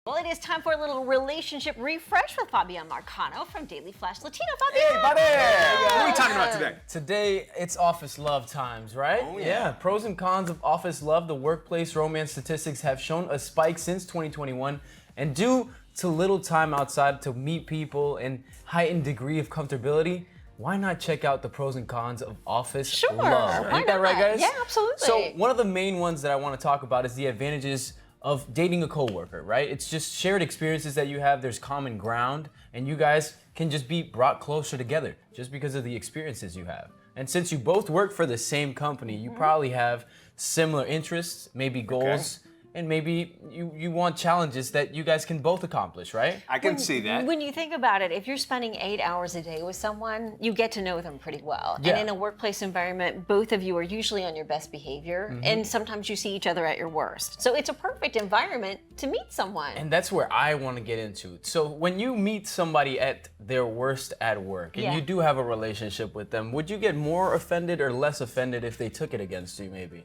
Well, it is time for a little relationship refresh with Fabian Marcano from Daily Flash Latino. Fabian! Hey, buddy! What are we talking about today? Today, it's office love times, right? Oh, yeah. Pros and cons of office love. The workplace romance statistics have shown a spike since 2021, and due to little time outside to meet people and heightened degree of comfortability, why not check out the pros and cons of office love? Why Ain't that right, not? guys? Yeah, absolutely. So one of the main ones that I want to talk about is the advantages of dating a coworker, right? It's just shared experiences that you have, there's common ground, and you guys can just be brought closer together just because of the experiences you have. And since you both work for the same company, you probably have similar interests, maybe goals, and maybe you want challenges that you guys can both accomplish, right? I can see that. When you think about it, if you're spending 8 hours a day with someone, you get to know them pretty well. Yeah. And in a workplace environment, both of you are usually on your best behavior, and sometimes you see each other at your worst. So it's a perfect environment to meet someone. And that's where I want to get into. So when you meet somebody at their worst at work, and you do have a relationship with them, would you get more offended or less offended if they took it against you, maybe?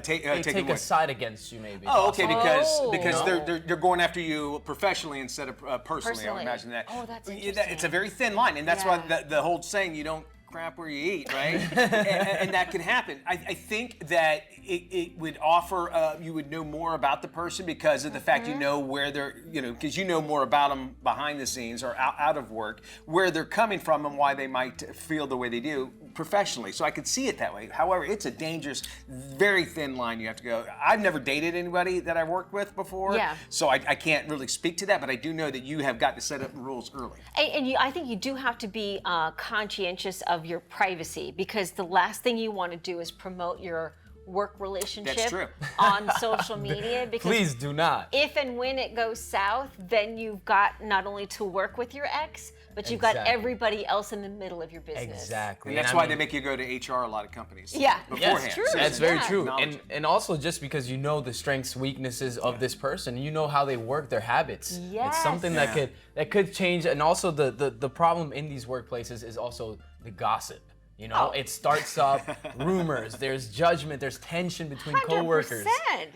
Take Take a side against you, maybe. Oh, okay, because No. they're going after you professionally instead of personally. I would imagine that. Oh, that's Yeah, interesting. It's a very thin line, and that's why the whole saying, you don't crap where you eat, right? and that can happen. I think that it would offer, you would know more about the person because of the fact you know where they're, because you know more about them behind the scenes or out of work, where they're coming from and why they might feel the way they do professionally. So I could see it that way. However, it's a dangerous, very thin line you have to go. I've never dated anybody that I've worked with before, so I can't really speak to that, but I do know that you have got to set up rules early. And I think you do have to be conscientious of your privacy, because the last thing you want to do is promote your work relationship That's true. on social media. Because Please do not. if and when it goes south, then you've got not only to work with your ex, but you've got everybody else in the middle of your business. Exactly. And that's why they make you go to HR, a lot of companies. Yeah. Beforehand. That's true. That's very Yeah. true. And also just because you know the strengths, weaknesses of this person, you know how they work, their habits. Yes. It's something that could change. And also the problem in these workplaces is also the gossip. It starts up rumors. There's judgment. There's tension between coworkers.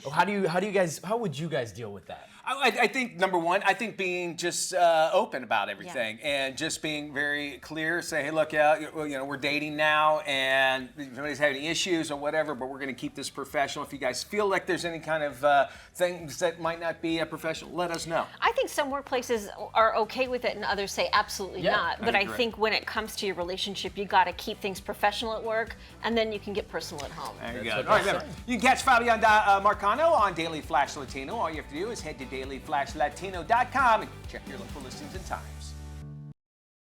100%. How would you guys deal with that? I think number one, I think being just open about everything and just being very clear. Say, hey, look, we're dating now, and if anybody's having any issues or whatever, but we're going to keep this professional. If you guys feel like there's any kind of things that might not be professional, let us know. I think some workplaces are okay with it, and others say absolutely not. But I think when it comes to your relationship, you got to keep things professional at work, and then you can get personal at home. There you go. All right, remember, you can catch Fabian Marcano on Daily Flash Latino. All you have to do is head to dailyflashlatino.com and check your local listings and times.